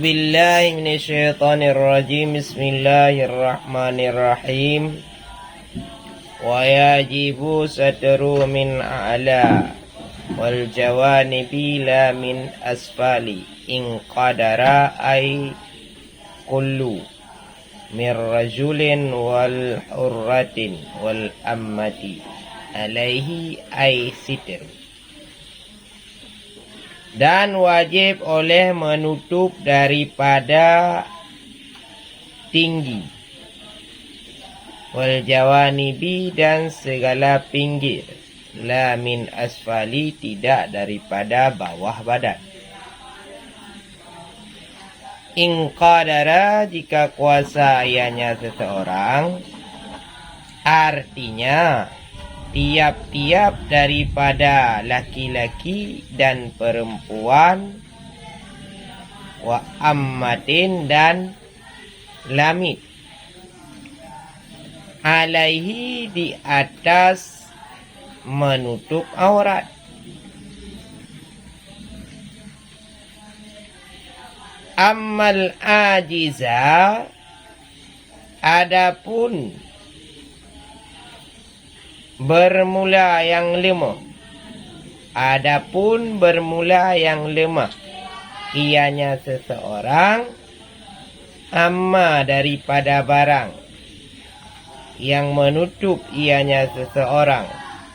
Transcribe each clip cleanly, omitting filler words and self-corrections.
billahi minasyaitonir rajim. Bismillahirrahmanirrahim. Wa yajibu satru min a'la wal jawanibi la min asfali in qadara ay kullu min rajulin wal hurratin wal ammati alaihi ay sitr. Dan wajib oleh menutup daripada tinggi, wal jawanibi dan segala pinggir, la min asfali tidak daripada bawah badan. In qadara jika kuasa ianya seseorang, artinya tiap-tiap daripada laki-laki dan perempuan, wa ammatin dan lamit, alaihi di atas menutup aurat. Ammal ajiza, adapun bermula yang lemah, adapun bermula yang lemah, ianya seseorang, amma daripada barang yang menutup ianya seseorang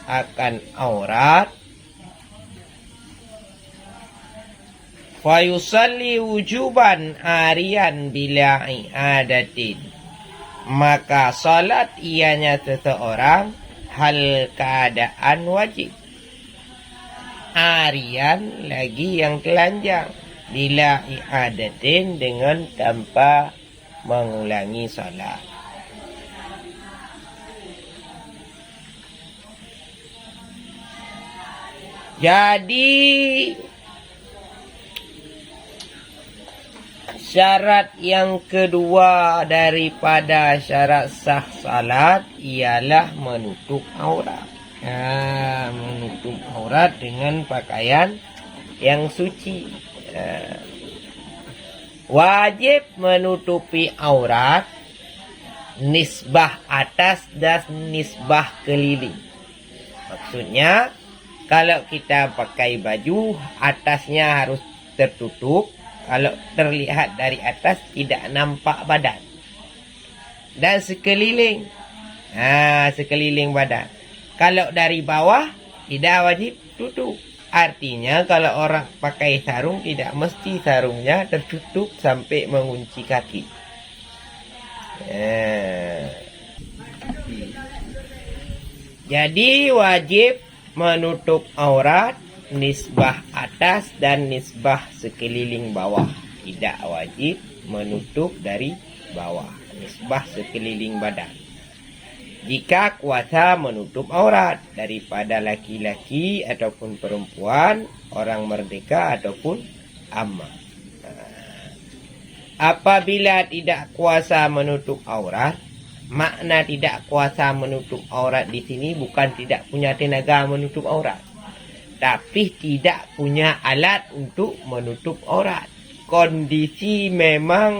akan aurat, fayusalli wujuban arian bila i'adatin, maka salat ianya seseorang hal keadaan wajib, arian lagi yang telanjang, bila i'adatin dengan tanpa mengulangi salat. Jadi syarat yang kedua daripada syarat sah salat ialah menutup aurat. Menutup aurat dengan pakaian yang suci. Wajib menutupi aurat nisbah atas dan nisbah keliling. Maksudnya, kalau kita pakai baju, atasnya harus tertutup. Kalau terlihat dari atas tidak nampak badan. Dan sekeliling. Sekeliling badan. Kalau dari bawah tidak wajib tutup. Artinya kalau orang pakai sarung tidak mesti sarungnya tertutup sampai mengunci kaki. Jadi wajib menutup aurat nisbah atas dan nisbah sekeliling bawah. Tidak wajib menutup dari bawah, nisbah sekeliling badan. Jika kuasa menutup aurat daripada laki-laki ataupun perempuan, orang merdeka ataupun amma. Apabila tidak kuasa menutup aurat, makna tidak kuasa menutup aurat di sini bukan tidak punya tenaga menutup aurat, tapi tidak punya alat untuk menutup aurat. Kondisi memang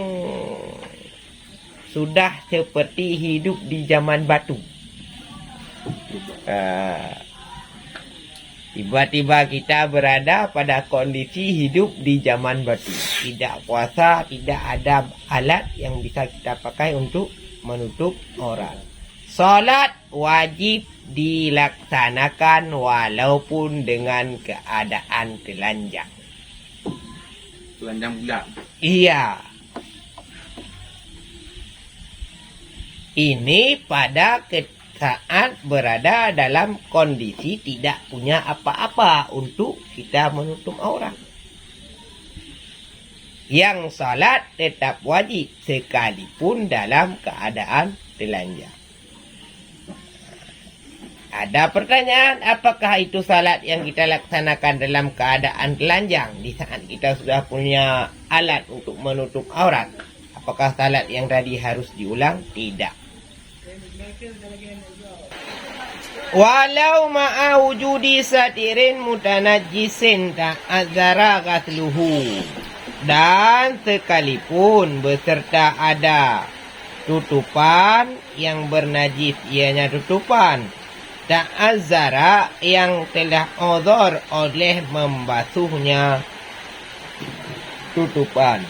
sudah seperti hidup di zaman batu. Tiba-tiba kita berada pada kondisi hidup di zaman batu. Tidak kuasa, tidak ada alat yang bisa kita pakai untuk menutup aurat. Salat wajib dilaksanakan walaupun dengan keadaan telanjang. Telanjang pula? Iya. Ini pada saat berada dalam kondisi tidak punya apa-apa untuk kita menutup aurat. Yang salat tetap wajib sekalipun dalam keadaan telanjang. Ada pertanyaan, apakah itu salat yang kita laksanakan dalam keadaan telanjang di saat kita sudah punya alat untuk menutup aurat? Apakah salat yang tadi harus diulang? Tidak. Walau ma'a wujudi satirin mutanajjisin ta'azzara ghasluhu. dan sekalipun beserta ada tutupan yang bernajis, ianya tutupan ta'azzara yang telah uzur oleh membasuhnya tutupan.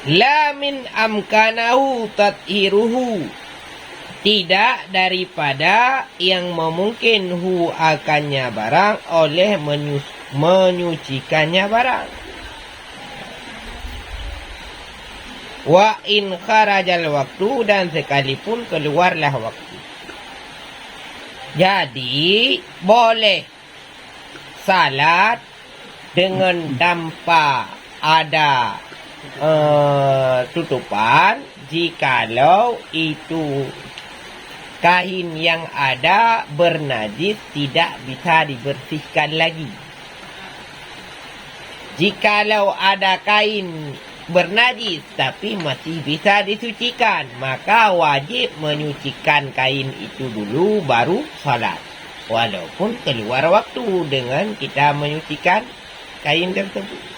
La min amkanahu tathiruhu, tidak daripada yang memungkinhu akannya barang oleh menyucikannya barang. Wa in kharajal waktu, dan sekalipun keluarlah waktu. Jadi boleh salat dengan tanpa ada tutupan jikalau itu kain yang ada bernajis, tidak bisa dibersihkan lagi. Jikalau ada kain bernajis tapi masih bisa disucikan, maka wajib menyucikan kain itu dulu baru salat, walaupun keluar waktu dengan kita menyucikan kain tersebut.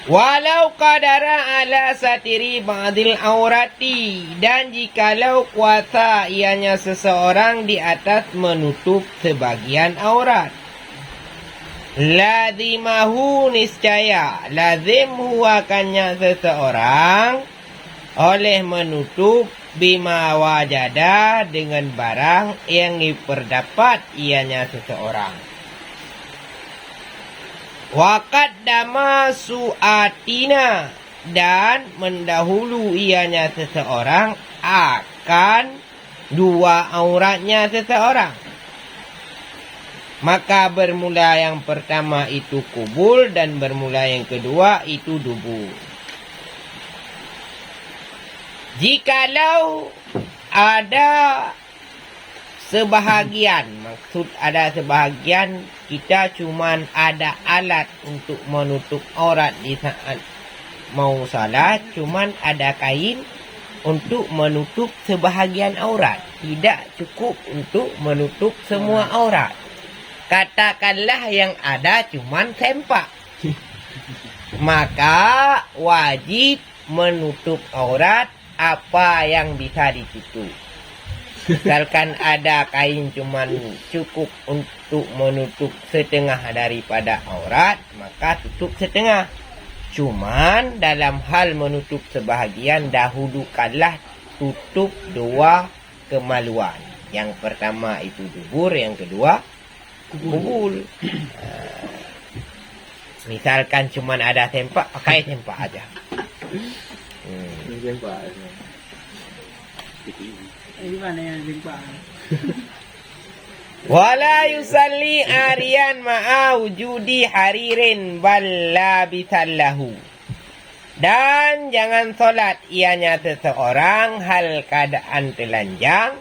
Walau qadara ala satiri ba'dil aurati, dan jikalau kuasa ianya seseorang di atas menutup sebagian aurat. Lazimahu, niscaya lazim huwakannya seseorang oleh menutup bima wajada dengan barang yang diperdapat ianya seseorang. Waqaddama su'atina, dan mendahulu ianya seseorang akan dua auratnya seseorang. Maka bermula yang pertama itu kubul, dan bermula yang kedua itu dubur. Jikalau ada sebahagian, maksud ada sebahagian, kita cuman ada alat untuk menutup aurat di saat mau salat, cuman ada kain untuk menutup sebahagian aurat, tidak cukup untuk menutup semua aurat. Katakanlah yang ada cuman sempak, maka wajib menutup aurat apa yang bisa ditutup. Misalkan ada kain cuman cukup untuk menutup setengah daripada aurat, maka tutup setengah. Cuman dalam hal menutup sebahagian, dahulukanlah tutup dua kemaluan. Yang pertama itu dubur, yang kedua kubul. Misalkan cuman ada sempak, pakai sempak aja. Sempak. Gimana yang sempak? Wala yusalli arian ma'a wujudi haririn balla bisallahu, dan jangan solat ianya seseorang hal keadaan telanjang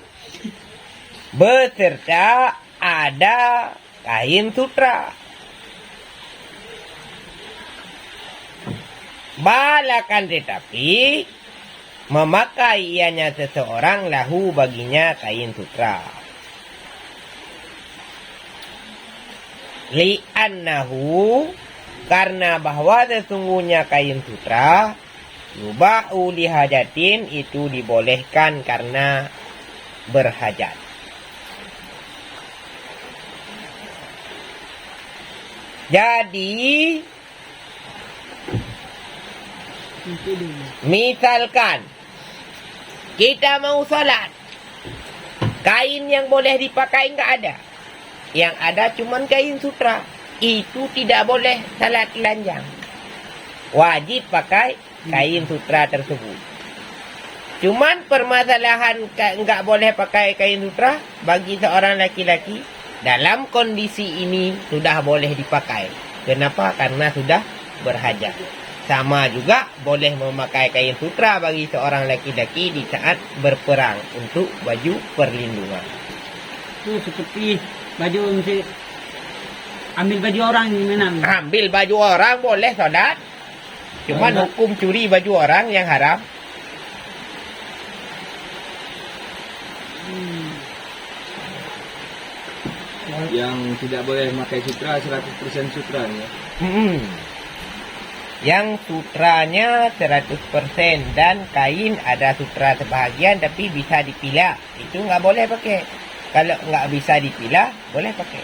beserta ada kain sutra. Balakan tetapi memakai ianya seseorang lahu baginya kain sutra. Li'annahu, karena bahwa sesungguhnya kain sutra yuba'u lihajatin, itu dibolehkan karena berhajat. Jadi misalkan kita mau salat, kain yang boleh dipakai enggak ada. Yang ada cuman kain sutra, itu tidak boleh salat telanjang. Wajib pakai kain sutra tersebut. Cuman permasalahan enggak boleh pakai kain sutra bagi seorang laki-laki, dalam kondisi ini sudah boleh dipakai. Kenapa? Karena sudah berhajat. Sama juga boleh memakai kain sutra bagi seorang laki-laki di saat berperang untuk baju perlindungan. Itu seperti baju mesti ambil baju orang gimana? Ambil baju orang boleh saudara. Cuman hukum curi baju orang yang haram. Yang tidak boleh memakai sutra 100% sutra ya. Mm-mm. Yang sutranya 100% dan kain ada sutra sebahagian tapi bisa dipilah. Itu nggak boleh pakai. Kalau nggak bisa dipilah, boleh pakai.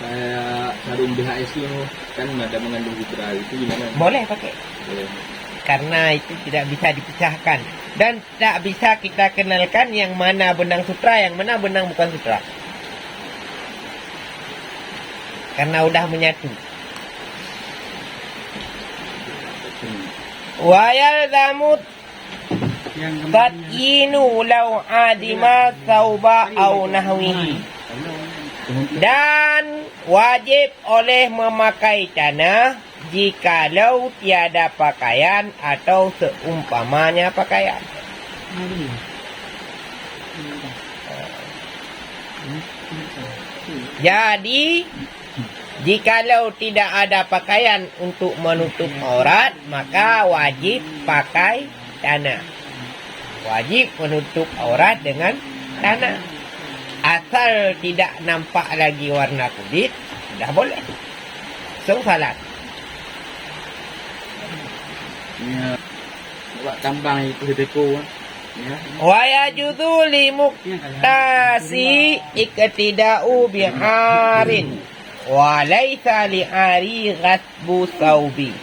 Kayak sarung BHS itu kan ada mengandung sutra, itu gimana? Boleh pakai. Boleh. Karena itu tidak bisa dipisahkan. Dan tak bisa kita kenalkan yang mana benang sutra, yang mana benang bukan sutra. Karena udah menyatu. Wayal damut Yang tatyinu law adima sauba au nahwihi. Dan wajib oleh memakai tanah jikalau tiada pakaian atau seumpamanya pakaian. Jadi jikalau tidak ada pakaian untuk menutup aurat, maka wajib pakai tanah. Wajib menutup aurat dengan tanah. Asal tidak nampak lagi warna kulit, sudah boleh. So, salat. Ya. Buat tambang itu deko ya. Wa yajuzu li muktasi iktida'u biharin wa laisa li ari ghasbu saubi.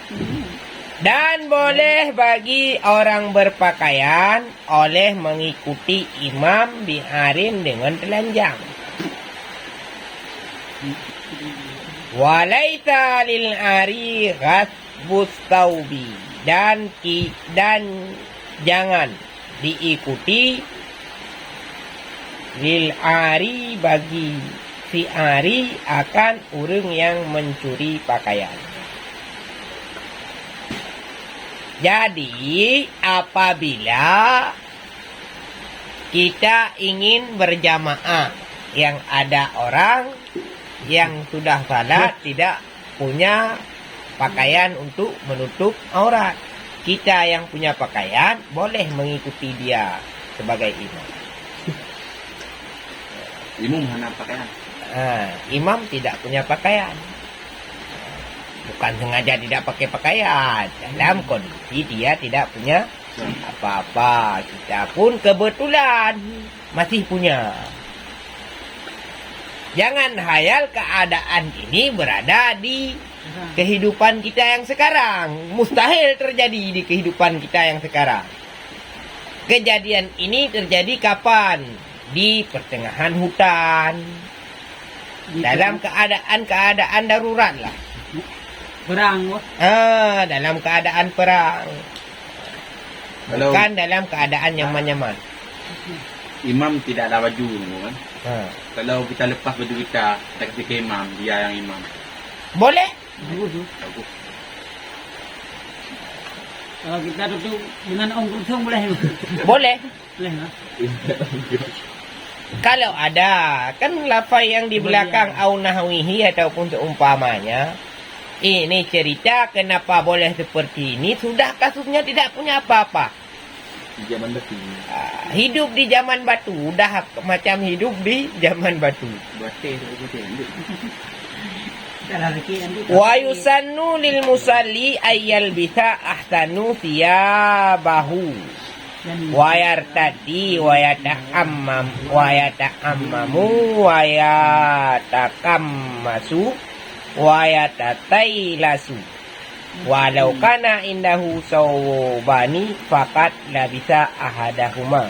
Dan boleh bagi orang berpakaian oleh mengikuti imam biharin dengan telanjang. Wa laisa lil ari ghasbu saubi. Dan jangan diikuti lil ari bagi si ari akan orang yang mencuri pakaian. Jadi apabila kita ingin berjamaah yang ada orang yang sudah salat tidak punya pakaian untuk menutup aurat, kita yang punya pakaian boleh mengikuti dia sebagai imam. Imam mana pakaian? Imam tidak punya pakaian. Bukan sengaja tidak pakai pakaian. Dalam kondisi dia tidak punya apa-apa. Kita pun kebetulan masih punya. Jangan hayal keadaan ini berada di kehidupan kita yang sekarang. Mustahil terjadi di kehidupan kita yang sekarang. Kejadian ini terjadi kapan? Di pertengahan hutan. Dalam keadaan darurat lah. Perang. Dalam keadaan perang. Kalau Bukan dalam keadaan nyaman-nyaman. imam tidak ada baju kan? Kalau kita lepas baju kita kasih ke imam, dia yang imam. Boleh? Bagus. Kalau kita tutup dengan om kulsum boleh? Boleh. Boleh lah. Kalau ada, kan lafaz yang di belakang au nahwihi ataupun seumpamanya. Ini cerita kenapa boleh seperti ini. Sudah kasusnya tidak punya apa-apa. Di zaman batu. Hidup di zaman batu. Udah macam hidup di zaman batu. Wa yusannu lil musalli ayyal bisa ahsanu thiyabahu wa yartadi wa yata'ammamu wa yatakammasu wa yatatailasu walau kana indahu sawbani faqat labisa ahadahuma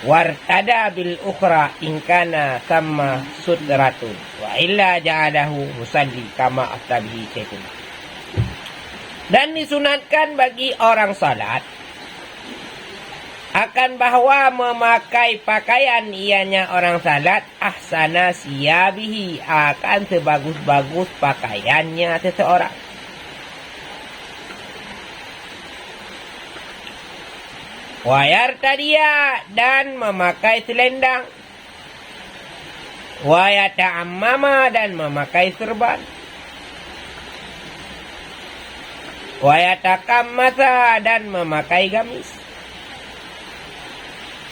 wartada bil ukhra in kana sama sudratun wa illa ja'alahu musalli kama astabihi syaitan. Dan disunatkan bagi orang salat akan bahwa memakai pakaian ianya orang salat ahsana siyabihi akan sebagus-bagus pakaiannya seseorang. Wayar tadia dan memakai selendang. Wayata ammama dan memakai serban. Wayata kammasa dan memakai gamis.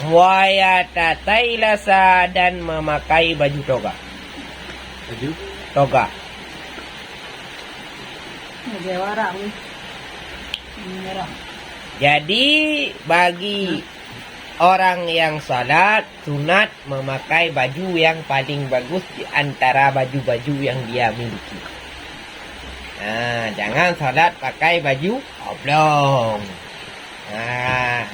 Wayatatailasa dan memakai baju toga. Baju? Toga. Jawara ni. Merah. Jadi bagi orang yang salat sunat memakai baju yang paling bagus di antara baju-baju yang dia miliki. Nah, jangan salat pakai baju oblong. Nah,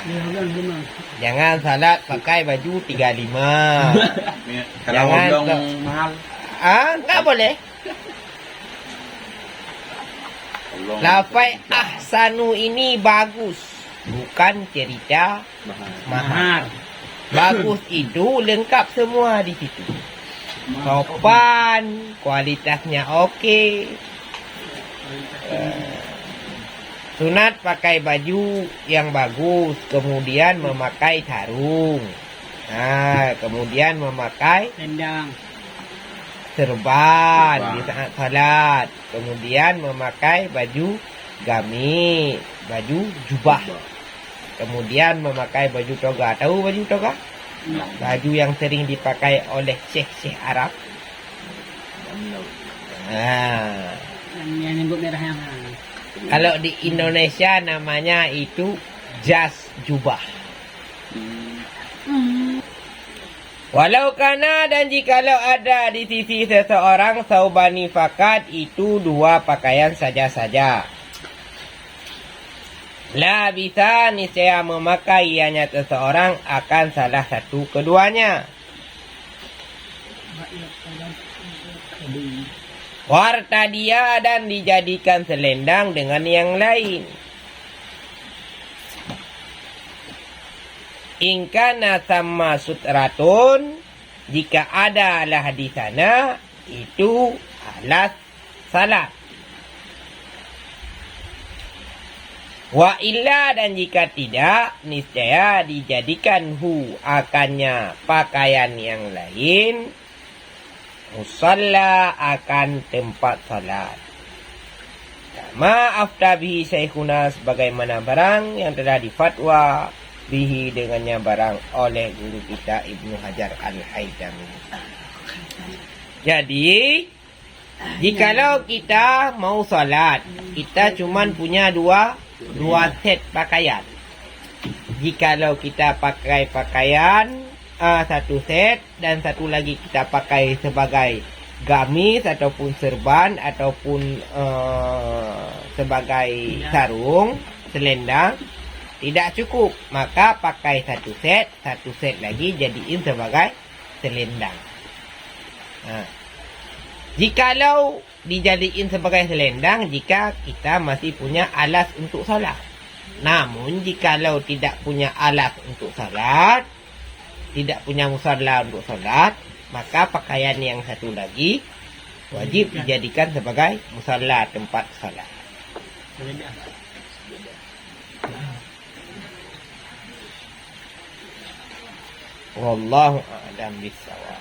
jangan salat pakai baju 35. Kalau Jangan oblong to- mahal. Enggak boleh. Oblong Lafai ahsanu ini bagus. Bukan cerita mahal. Mahar. Bagus itu lengkap semua di situ. Sopan, kualitasnya okey. Sunat pakai baju yang bagus, kemudian memakai sarung. Nah, kemudian memakai Tendang. serban di saat salat. Kemudian memakai baju gamis, baju jubah. Kemudian memakai baju toga. Tahu baju toga? Baju yang sering dipakai oleh syekh-syekh Arab. Nah, Yang nyebut merah yang. kalau di Indonesia namanya itu jas jubah. Walau kana dan jikalau ada di sisi seseorang saubani fakat itu dua pakaian saja-saja. La bisa niscaya memakai ianya seseorang akan salah satu keduanya. Wartadia dan dijadikan selendang dengan yang lain. Ingkana sama sutratun, jika adalah di sana itu alas salat. Wa illa dan jika tidak, niscaya dijadikan akannya pakaian yang lain, musalla akan tempat salat. Kama afta bihi syekhuna sebagaimana barang yang telah difatwa bihi dengannya barang oleh guru kita Ibnu Hajar Al-Haytami. Jadi, jikalau kita mau salat, kita cuman punya dua set pakaian. Jikalau kita pakai pakaian satu set dan satu lagi kita pakai sebagai gamis ataupun serban ataupun sebagai sarung, selendang, tidak cukup. Maka pakai satu set lagi jadiin sebagai selendang. Jikalau dijadiin sebagai selendang jika kita masih punya alas untuk salat. Namun jikalau tidak punya alas untuk salat, tidak punya musalla untuk salat, maka pakaian yang satu lagi wajib dijadikan sebagai musalla tempat salat. Wallahu a'lam bishawab.